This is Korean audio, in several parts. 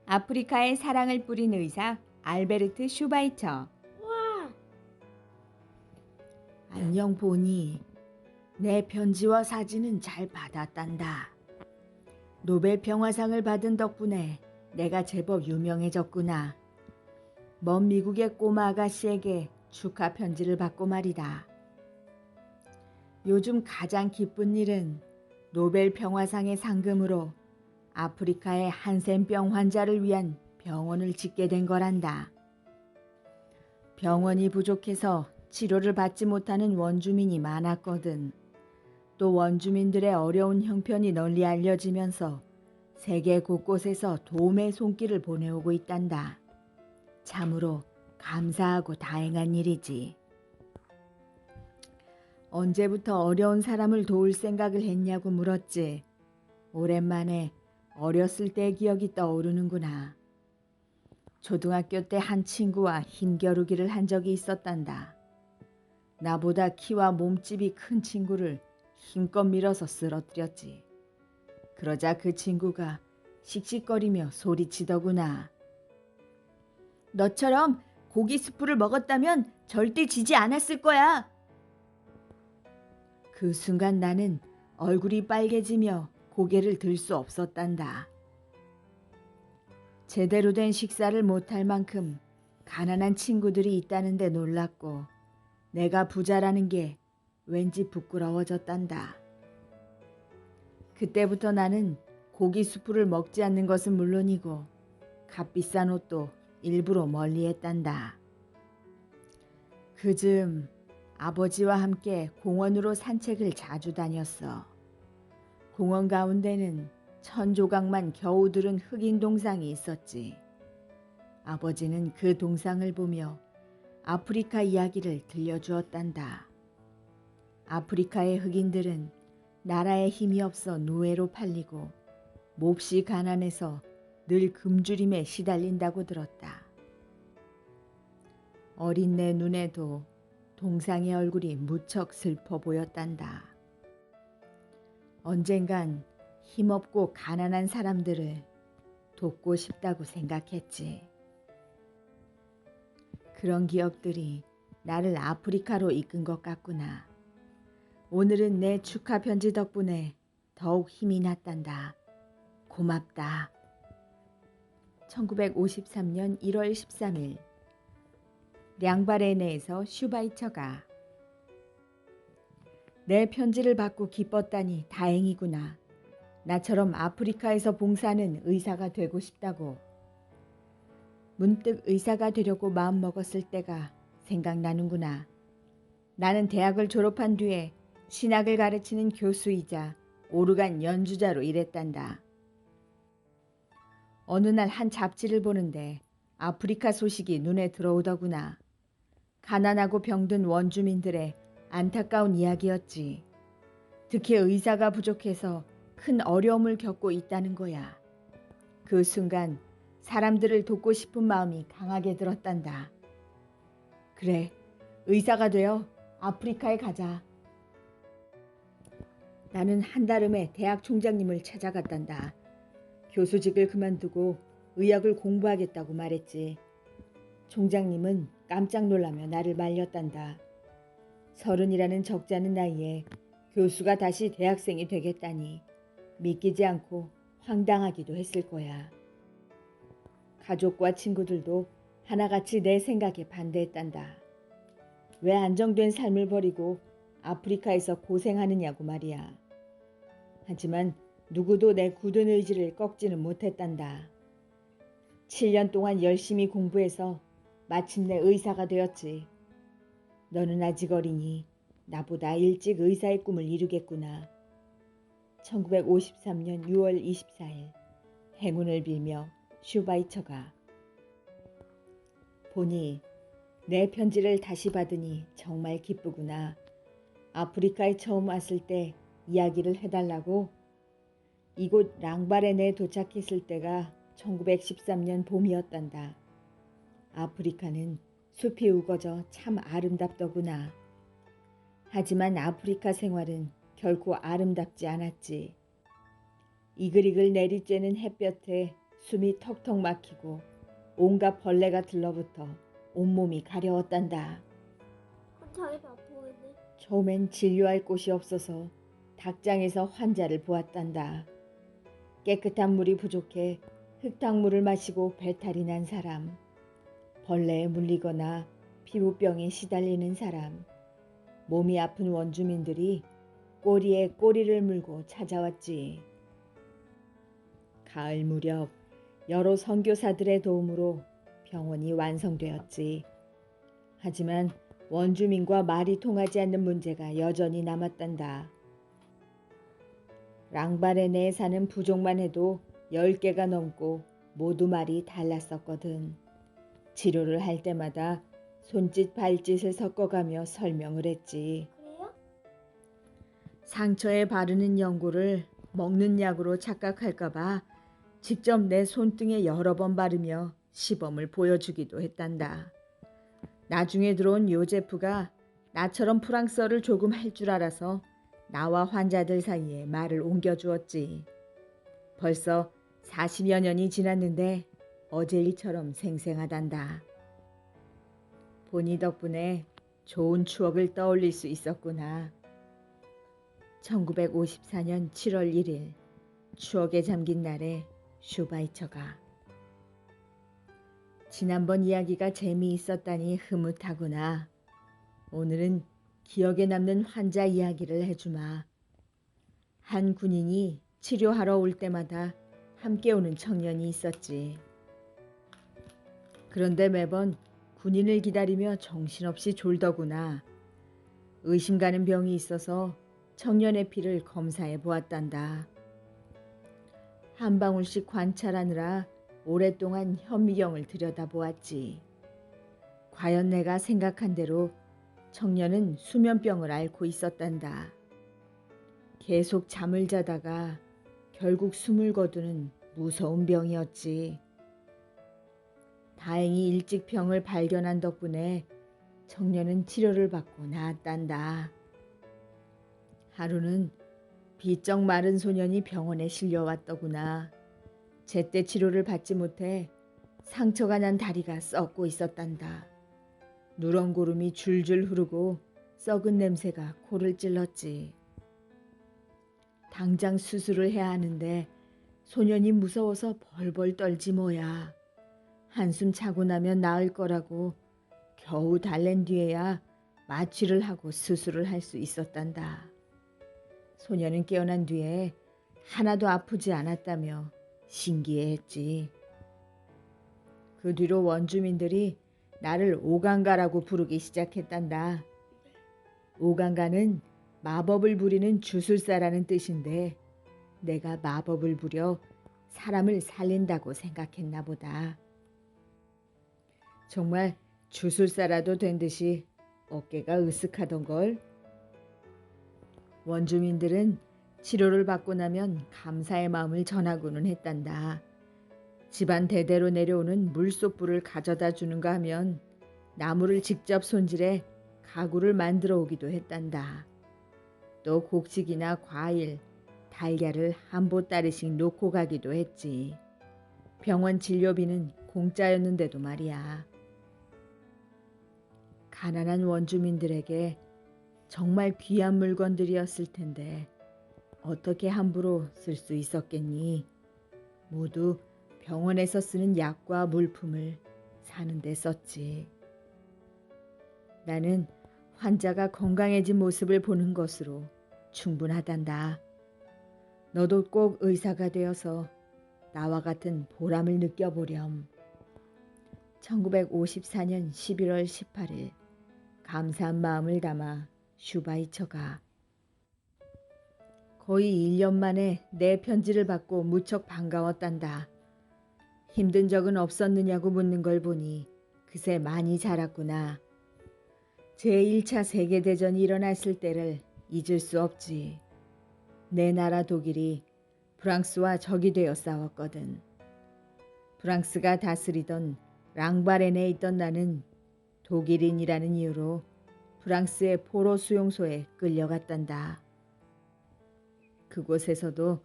아프리카에 사랑을 뿌린 의사 알베르트 슈바이처. 와, 안녕 보니. 내 편지와 사진은 잘 받았단다. 노벨 평화상을 받은 덕분에 내가 제법 유명해졌구나. 먼 미국의 꼬마 아가씨에게 축하 편지를 받고 말이다. 요즘 가장 기쁜 일은 노벨 평화상의 상금으로 아프리카의 한센병 환자를 위한 병원을 짓게 된 거란다. 병원이 부족해서 치료를 받지 못하는 원주민이 많았거든. 또 원주민들의 어려운 형편이 널리 알려지면서 세계 곳곳에서 도움의 손길을 보내오고 있단다. 참으로 감사하고 다행한 일이지. 언제부터 어려운 사람을 도울 생각을 했냐고 물었지. 오랜만에 어렸을 때의 기억이 떠오르는구나. 초등학교 때 한 친구와 힘겨루기를 한 적이 있었단다. 나보다 키와 몸집이 큰 친구를 힘껏 밀어서 쓰러뜨렸지. 그러자 그 친구가 씩씩거리며 소리치더구나. 너처럼 고기 스프를 먹었다면 절대 지지 않았을 거야. 그 순간 나는 얼굴이 빨개지며 고개를 들 수 없었단다. 제대로 된 식사를 못할 만큼 가난한 친구들이 있다는데 놀랐고 내가 부자라는 게 왠지 부끄러워졌단다. 그때부터 나는 고기 수프를 먹지 않는 것은 물론이고 값비싼 옷도 일부러 멀리했단다. 그즘 아버지와 함께 공원으로 산책을 자주 다녔어. 공원 가운데는 천 조각만 겨우 들은 흑인 동상이 있었지. 아버지는 그 동상을 보며 아프리카 이야기를 들려주었단다. 아프리카의 흑인들은 나라에 힘이 없어 노예로 팔리고 몹시 가난해서 늘 굶주림에 시달린다고 들었다. 어린 내 눈에도 동상의 얼굴이 무척 슬퍼 보였단다. 언젠간 힘없고 가난한 사람들을 돕고 싶다고 생각했지. 그런 기억들이 나를 아프리카로 이끈 것 같구나. 오늘은 내 축하 편지 덕분에 더욱 힘이 났단다. 고맙다. 1953년 1월 13일 량바레네에서 슈바이처가. 내 편지를 받고 기뻤다니 다행이구나. 나처럼 아프리카에서 봉사하는 의사가 되고 싶다고. 문득 의사가 되려고 마음먹었을 때가 생각나는구나. 나는 대학을 졸업한 뒤에 신학을 가르치는 교수이자 오르간 연주자로 일했단다. 어느 날 한 잡지를 보는데 아프리카 소식이 눈에 들어오더구나. 가난하고 병든 원주민들의 안타까운 이야기였지. 특히 의사가 부족해서 큰 어려움을 겪고 있다는 거야. 그 순간 사람들을 돕고 싶은 마음이 강하게 들었단다. 그래, 의사가 되어 아프리카에 가자. 나는 한달음에 대학 총장님을 찾아갔단다. 교수직을 그만두고 의학을 공부하겠다고 말했지. 총장님은 깜짝 놀라며 나를 말렸단다. 30이라는 적지 않은 나이에 교수가 다시 대학생이 되겠다니 믿기지 않고 황당하기도 했을 거야. 가족과 친구들도 하나같이 내 생각에 반대했단다. 왜 안정된 삶을 버리고 아프리카에서 고생하느냐고 말이야. 하지만 누구도 내 굳은 의지를 꺾지는 못했단다. 7년 동안 열심히 공부해서 마침내 의사가 되었지. 너는 아직 어리니 나보다 일찍 의사의 꿈을 이루겠구나. 1953년 6월 24일 행운을 빌며 슈바이처가. 보니 내 편지를 다시 받으니 정말 기쁘구나. 아프리카에 처음 왔을 때 이야기를 해달라고. 이곳 랑바레네에 도착했을 때가 1913년 봄이었단다. 아프리카는 숲이 우거져 참 아름답더구나. 하지만 아프리카 생활은 결코 아름답지 않았지. 이글이글 내리쬐는 햇볕에 숨이 턱턱 막히고 온갖 벌레가 들러붙어 온몸이 가려웠단다. 자기 배 아파 보이네. 처음엔 진료할 곳이 없어서 닭장에서 환자를 보았단다. 깨끗한 물이 부족해 흙탕물을 마시고 배탈이 난 사람, 벌레에 물리거나 피부병에 시달리는 사람, 몸이 아픈 원주민들이 꼬리에 꼬리를 물고 찾아왔지. 가을 무렵 여러 선교사들의 도움으로 병원이 완성되었지. 하지만 원주민과 말이 통하지 않는 문제가 여전히 남았단다. 랑바레네에 사는 부족만 해도 10개가 넘고 모두 말이 달랐었거든. 치료를 할 때마다 손짓 발짓을 섞어가며 설명을 했지. 그래요? 상처에 바르는 연고를 먹는 약으로 착각할까봐 직접 내 손등에 여러 번 바르며 시범을 보여주기도 했단다. 나중에 들어온 요제프가 나처럼 프랑스어를 조금 할 줄 알아서 나와 환자들 사이에 말을 옮겨주었지. 벌써 40여 년이 지났는데 어제 일처럼 생생하단다. 보니 덕분에 좋은 추억을 떠올릴 수 있었구나. 1954년 7월 1일 추억에 잠긴 날에 슈바이처가. 지난번 이야기가 재미있었다니 흐뭇하구나. 오늘은 기억에 남는 환자 이야기를 해주마. 한 군인이 치료하러 올 때마다 함께 오는 청년이 있었지. 그런데 매번 군인을 기다리며 정신없이 졸더구나. 의심 가는 병이 있어서 청년의 피를 검사해 보았단다. 한 방울씩 관찰하느라 오랫동안 현미경을 들여다보았지. 과연 내가 생각한 대로 청년은 수면병을 앓고 있었단다. 계속 잠을 자다가 결국 숨을 거두는 무서운 병이었지. 다행히 일찍 병을 발견한 덕분에 청년은 치료를 받고 나았단다. 하루는 비쩍 마른 소년이 병원에 실려왔더구나. 제때 치료를 받지 못해 상처가 난 다리가 썩고 있었단다. 누런 고름이 줄줄 흐르고 썩은 냄새가 코를 찔렀지. 당장 수술을 해야 하는데 소년이 무서워서 벌벌 떨지 뭐야. 한숨 자고 나면 나을 거라고 겨우 달랜 뒤에야 마취를 하고 수술을 할 수 있었단다. 소년은 깨어난 뒤에 하나도 아프지 않았다며 신기해했지. 그 뒤로 원주민들이 나를 오강가라고 부르기 시작했단다. 오강가는 마법을 부리는 주술사라는 뜻인데 내가 마법을 부려 사람을 살린다고 생각했나 보다. 정말 주술사라도 된 듯이 어깨가 으쓱하던걸. 원주민들은 치료를 받고 나면 감사의 마음을 전하고는 했단다. 집안 대대로 내려오는 물소불을 가져다 주는가 하면 나무를 직접 손질해 가구를 만들어 오기도 했단다. 또 곡식이나 과일, 달걀을 한 보따리씩 놓고 가기도 했지. 병원 진료비는 공짜였는데도 말이야. 가난한 원주민들에게 정말 귀한 물건들이었을 텐데 어떻게 함부로 쓸 수 있었겠니? 모두 병원에서 쓰는 약과 물품을 사는 데 썼지. 나는 환자가 건강해진 모습을 보는 것으로 충분하단다. 너도 꼭 의사가 되어서 나와 같은 보람을 느껴보렴. 1954년 11월 18일 감사한 마음을 담아 슈바이처가. 거의 1년 만에 내 편지를 받고 무척 반가웠단다. 힘든 적은 없었느냐고 묻는 걸 보니 그새 많이 자랐구나. 제1차 세계대전이 일어났을 때를 잊을 수 없지. 내 나라 독일이 프랑스와 적이 되어 싸웠거든. 프랑스가 다스리던 랑바렌에 있던 나는 독일인이라는 이유로 프랑스의 포로 수용소에 끌려갔단다. 그곳에서도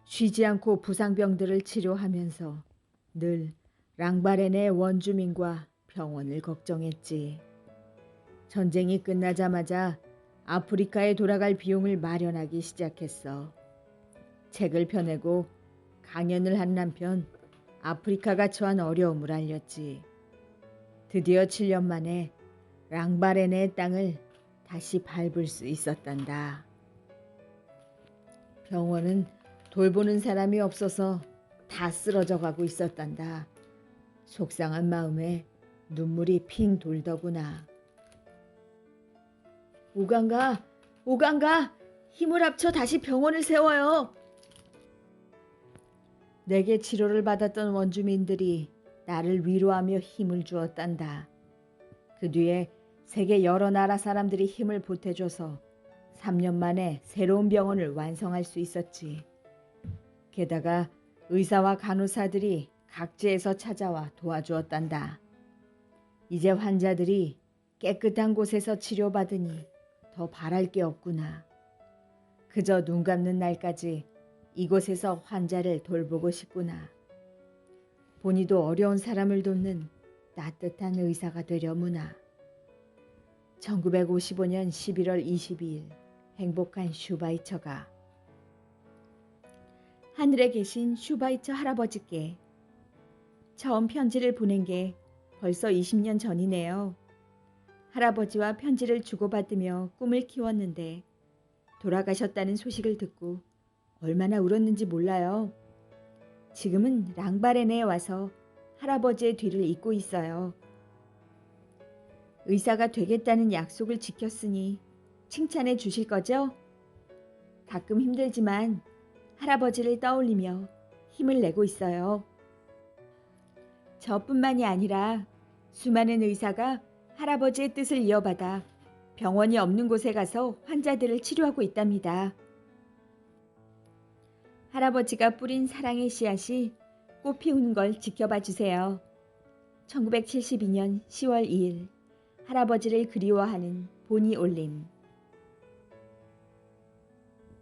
쉬지 않고 부상병들을 치료하면서 늘 랑바렌의 원주민과 병원을 걱정했지. 전쟁이 끝나자마자 아프리카에 돌아갈 비용을 마련하기 시작했어. 책을 펴내고 강연을 한 한편 아프리카가 처한 어려움을 알렸지. 드디어 7년 만에 랑바렌의 땅을 다시 밟을 수 있었단다. 병원은 돌보는 사람이 없어서 다 쓰러져 가고 있었단다. 속상한 마음에 눈물이 핑 돌더구나. 오강가, 오강가, 힘을 합쳐 다시 병원을 세워요. 내게 치료를 받았던 원주민들이 나를 위로하며 힘을 주었단다. 그 뒤에 세계 여러 나라 사람들이 힘을 보태줘서 3년 만에 새로운 병원을 완성할 수 있었지. 게다가 의사와 간호사들이 각지에서 찾아와 도와주었단다. 이제 환자들이 깨끗한 곳에서 치료받으니 더 바랄 게 없구나. 그저 눈 감는 날까지 이곳에서 환자를 돌보고 싶구나. 본이도 어려운 사람을 돕는 따뜻한 의사가 되려무나. 1955년 11월 22일 행복한 슈바이처가. 하늘에 계신 슈바이처 할아버지께 처음 편지를 보낸 게 벌써 20년 전이네요. 할아버지와 편지를 주고받으며 꿈을 키웠는데 돌아가셨다는 소식을 듣고 얼마나 울었는지 몰라요. 지금은 랑바렌에 와서 할아버지의 뒤를 잇고 있어요. 의사가 되겠다는 약속을 지켰으니 칭찬해 주실 거죠? 가끔 힘들지만 할아버지를 떠올리며 힘을 내고 있어요. 저뿐만이 아니라 수많은 의사가 할아버지의 뜻을 이어받아 병원이 없는 곳에 가서 환자들을 치료하고 있답니다. 할아버지가 뿌린 사랑의 씨앗이 꽃 피우는 걸 지켜봐 주세요. 1972년 10월 2일 할아버지를 그리워하는 본이 올림.